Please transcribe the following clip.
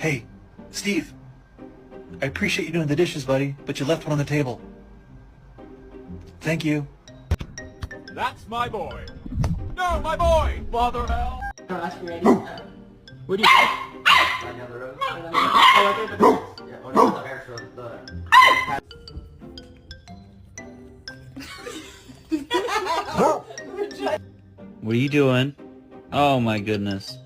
Hey, Steve. I appreciate you doing the dishes, buddy, but you left one on the table. Thank you. That's my boy. No, my boy! Bother hell! Where do you go? Right down the road. Oh, right there. Yeah, oh, no, the Irish road. What are you doing? Oh my goodness.